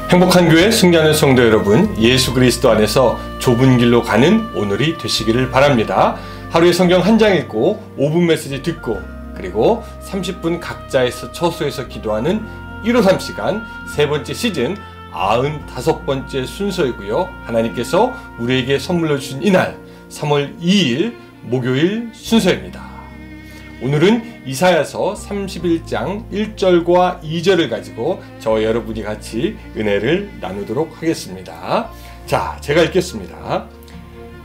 행복한 교회 승리하는 성도 여러분, 예수 그리스도 안에서 좁은 길로 가는 오늘이 되시기를 바랍니다. 하루에 성경 한 장 읽고 5분 메시지 듣고 그리고 30분 각자에서 처소에서 기도하는 153 시간 세 번째 시즌 95번째 순서이고요. 하나님께서 우리에게 선물로 주신 이날 3월 2일 목요일 순서입니다. 오늘은 이사야서 31장 1절과 2절을 가지고 저와 여러분이 같이 은혜를 나누도록 하겠습니다. 자, 제가 읽겠습니다.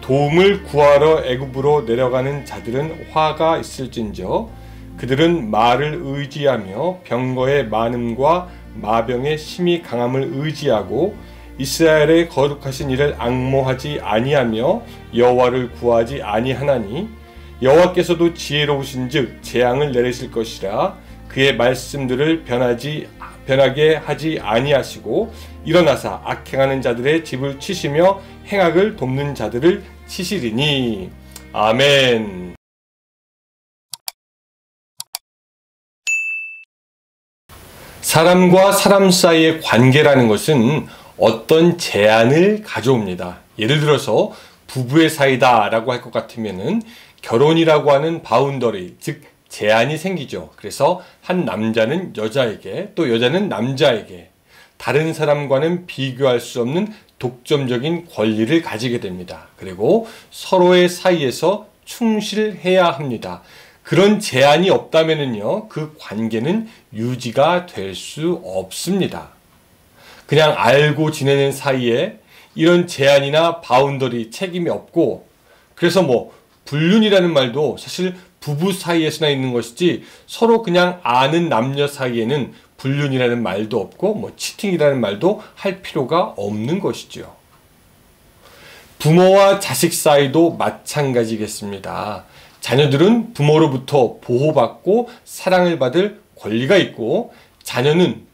도움을 구하러 애굽으로 내려가는 자들은 화가 있을진저 그들은 말을 의지하며 병거의 많음과 마병의 심히 강함을 의지하고 이스라엘의 거룩하신 이를 앙모하지 아니하며 여호와를 구하지 아니하나니 여호와께서도 지혜로우신즉 재앙을 내리실 것이라 그의 말씀들을 변하게 하지 아니하시고 일어나사 악행하는 자들의 집을 치시며 행악을 돕는 자들을 치시리니. 아멘. 사람과 사람 사이의 관계라는 것은 어떤 제한을 가져옵니다. 예를 들어서 부부의 사이다 라고 할 것 같으면은 결혼이라고 하는 바운더리, 즉 제한이 생기죠. 그래서 한 남자는 여자에게 또 여자는 남자에게 다른 사람과는 비교할 수 없는 독점적인 권리를 가지게 됩니다. 그리고 서로의 사이에서 충실해야 합니다. 그런 제한이 없다면은요, 그 관계는 유지가 될 수 없습니다. 그냥 알고 지내는 사이에 이런 제한이나 바운더리 책임이 없고, 그래서 불륜이라는 말도 사실 부부 사이에서나 있는 것이지 서로 그냥 아는 남녀 사이에는 불륜이라는 말도 없고 치팅이라는 말도 할 필요가 없는 것이죠. 부모와 자식 사이도 마찬가지겠습니다. 자녀들은 부모로부터 보호받고 사랑을 받을 권리가 있고 자녀는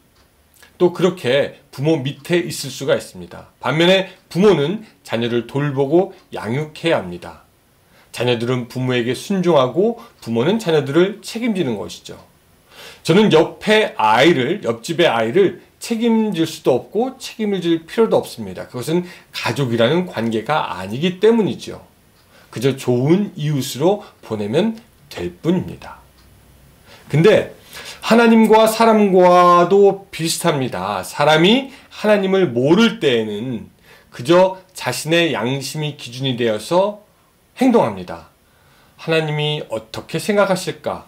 또 그렇게 부모 밑에 있을 수가 있습니다. 반면에 부모는 자녀를 돌보고 양육해야 합니다. 자녀들은 부모에게 순종하고 부모는 자녀들을 책임지는 것이죠. 저는 옆집의 아이를 책임질 수도 없고 책임을 질 필요도 없습니다. 그것은 가족이라는 관계가 아니기 때문이죠. 그저 좋은 이웃으로 보내면 될 뿐입니다. 근데 하나님과 사람과도 비슷합니다. 사람이 하나님을 모를 때에는 그저 자신의 양심이 기준이 되어서 행동합니다. 하나님이 어떻게 생각하실까?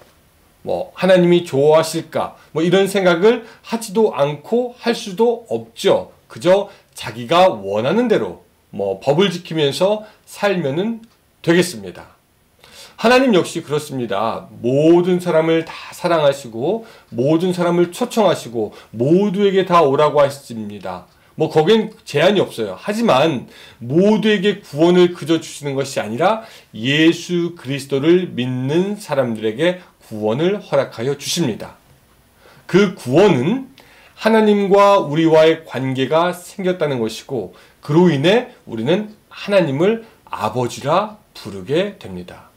하나님이 좋아하실까? 이런 생각을 하지도 않고 할 수도 없죠. 그저 자기가 원하는 대로 법을 지키면서 살면은 되겠습니다. 하나님 역시 그렇습니다. 모든 사람을 다 사랑하시고 모든 사람을 초청하시고 모두에게 다 오라고 하십니다. 거기엔 제한이 없어요. 하지만 모두에게 구원을 그저 주시는 것이 아니라 예수 그리스도를 믿는 사람들에게 구원을 허락하여 주십니다. 그 구원은 하나님과 우리와의 관계가 생겼다는 것이고 그로 인해 우리는 하나님을 아버지라 부르게 됩니다.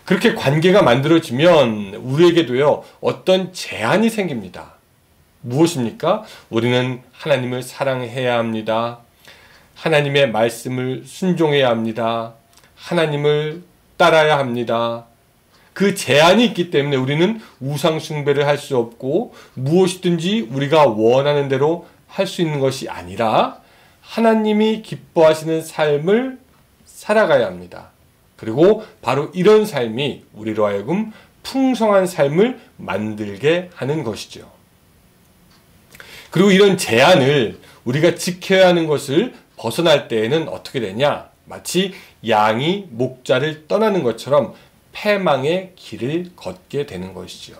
그렇게 관계가 만들어지면 우리에게도요 어떤 제한이 생깁니다. 무엇입니까? 우리는 하나님을 사랑해야 합니다. 하나님의 말씀을 순종해야 합니다. 하나님을 따라야 합니다. 그 제한이 있기 때문에 우리는 우상 숭배를 할 수 없고 무엇이든지 우리가 원하는 대로 할 수 있는 것이 아니라 하나님이 기뻐하시는 삶을 살아가야 합니다. 그리고 바로 이런 삶이 우리로 하여금 풍성한 삶을 만들게 하는 것이죠. 그리고 이런 제한을 우리가 지켜야 하는 것을 벗어날 때에는 어떻게 되냐? 마치 양이 목자를 떠나는 것처럼 패망의 길을 걷게 되는 것이죠.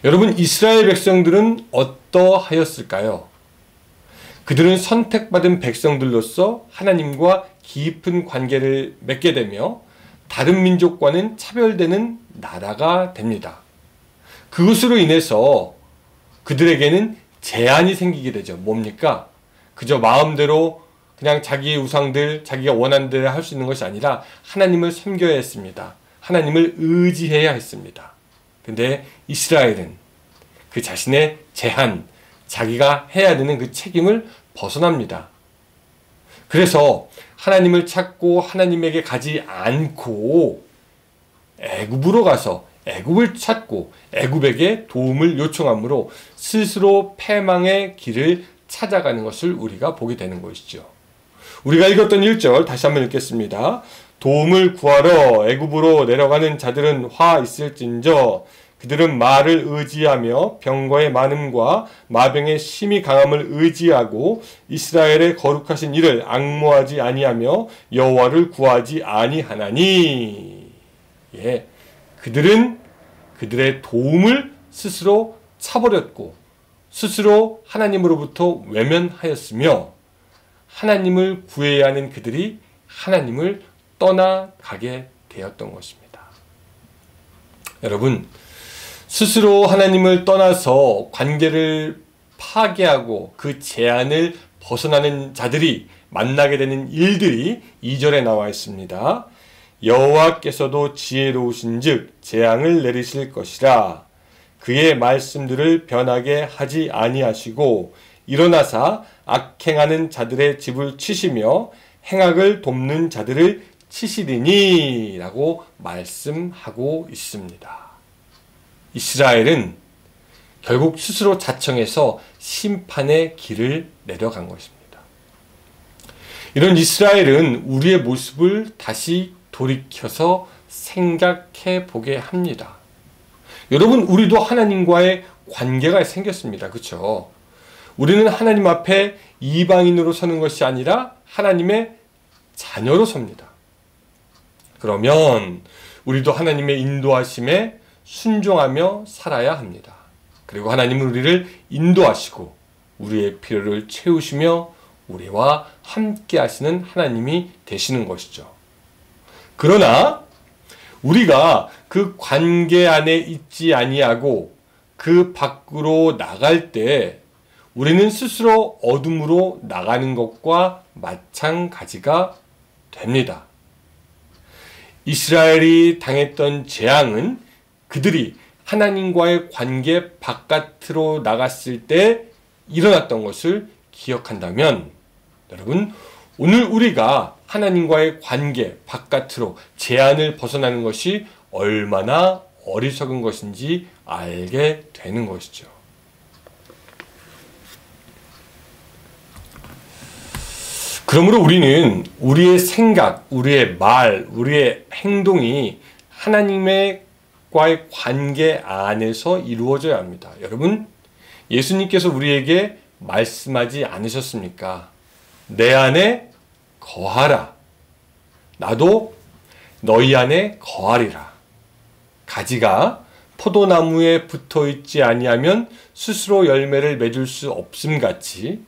여러분, 이스라엘 백성들은 어떠하였을까요? 그들은 선택받은 백성들로서 하나님과 깊은 관계를 맺게 되며 다른 민족과는 차별되는 나라가 됩니다. 그것으로 인해서 그들에게는 제한이 생기게 되죠. 뭡니까? 그저 마음대로 그냥 자기의 우상들, 자기가 원하는 대로 할 수 있는 것이 아니라 하나님을 섬겨야 했습니다. 하나님을 의지해야 했습니다. 근데 이스라엘은 그 자신의 제한, 자기가 해야 되는 그 책임을 벗어납니다. 그래서 하나님을 찾고 하나님에게 가지 않고 애굽으로 가서 애굽을 찾고 애굽에게 도움을 요청함으로 스스로 패망의 길을 찾아가는 것을 우리가 보게 되는 것이죠. 우리가 읽었던 1절 다시 한번 읽겠습니다. 도움을 구하러 애굽으로 내려가는 자들은 화 있을진저 그들은 말을 의지하며 병거의 많음과 마병의 심히 강함을 의지하고 이스라엘의 거룩하신 이를 앙모하지 아니하며 여호와를 구하지 아니하나니. 예, 그들은 그들의 도움을 스스로 차버렸고 스스로 하나님으로부터 외면하였으며 하나님을 구해야 하는 그들이 하나님을 떠나가게 되었던 것입니다. 여러분, 스스로 하나님을 떠나서 관계를 파괴하고 그 제한을 벗어나는 자들이 만나게 되는 일들이 2절에 나와 있습니다. 여호와께서도 지혜로우신즉 재앙을 내리실 것이라. 그의 말씀들을 변하게 하지 아니하시고 일어나사 악행하는 자들의 집을 치시며 행악을 돕는 자들을 치시리니 라고 말씀하고 있습니다. 이스라엘은 결국 스스로 자청해서 심판의 길을 내려간 것입니다. 이런 이스라엘은 우리의 모습을 다시 돌이켜서 생각해 보게 합니다. 여러분, 우리도 하나님과의 관계가 생겼습니다. 그렇죠? 우리는 하나님 앞에 이방인으로 서는 것이 아니라 하나님의 자녀로 섭니다. 그러면 우리도 하나님의 인도하심에 순종하며 살아야 합니다. 그리고 하나님은 우리를 인도하시고 우리의 필요를 채우시며 우리와 함께 하시는 하나님이 되시는 것이죠. 그러나 우리가 그 관계 안에 있지 아니하고 그 밖으로 나갈 때 우리는 스스로 어둠으로 나가는 것과 마찬가지가 됩니다. 이스라엘이 당했던 재앙은 그들이 하나님과의 관계 바깥으로 나갔을 때 일어났던 것을 기억한다면, 여러분, 오늘 우리가 하나님과의 관계 바깥으로 제한을 벗어나는 것이 얼마나 어리석은 것인지 알게 되는 것이죠. 그러므로 우리는 우리의 생각, 우리의 말, 우리의 행동이 하나님과의 관계 안에서 이루어져야 합니다. 여러분, 예수님께서 우리에게 말씀하지 않으셨습니까? 내 안에 거하라. 나도 너희 안에 거하리라. 가지가 포도나무에 붙어 있지 아니하면 스스로 열매를 맺을 수 없음 같이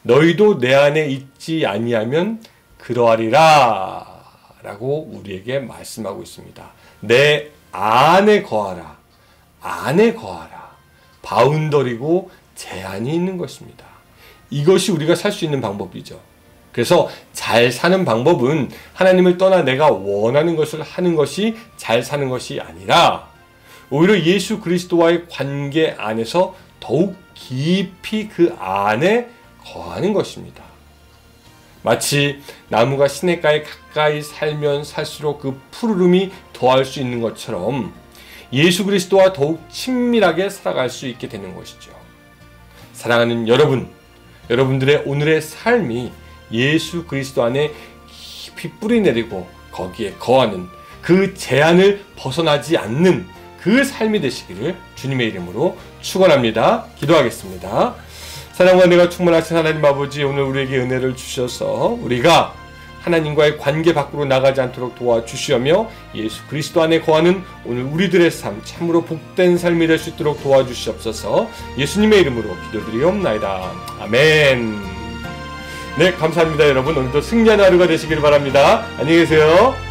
너희도 내 안에 있지 아니하면 그러하리라 라고 우리에게 말씀하고 있습니다. 내 안에 거하라. 안에 거하라. 바운더리고 제한이 있는 것입니다. 이것이 우리가 살 수 있는 방법이죠. 그래서 잘 사는 방법은 하나님을 떠나 내가 원하는 것을 하는 것이 잘 사는 것이 아니라 오히려 예수 그리스도와의 관계 안에서 더욱 깊이 그 안에 거하는 것입니다. 마치 나무가 시냇가에 가까이 살면 살수록 그 푸르름이 더할 수 있는 것처럼 예수 그리스도와 더욱 친밀하게 살아갈 수 있게 되는 것이죠. 사랑하는 여러분, 여러분들의 오늘의 삶이 예수 그리스도 안에 깊이 뿌리내리고 거기에 거하는 그 제한을 벗어나지 않는 그 삶이 되시기를 주님의 이름으로 축원합니다. 기도하겠습니다. 사랑과 은혜가 충만하신 하나님 아버지, 오늘 우리에게 은혜를 주셔서 우리가 하나님과의 관계 밖으로 나가지 않도록 도와주시며 예수 그리스도 안에 거하는 오늘 우리들의 삶 참으로 복된 삶이 될 수 있도록 도와주시옵소서. 예수님의 이름으로 기도드리옵나이다. 아멘. 네, 감사합니다. 여러분, 오늘도 승리하는 하루가 되시길 바랍니다. 안녕히 계세요.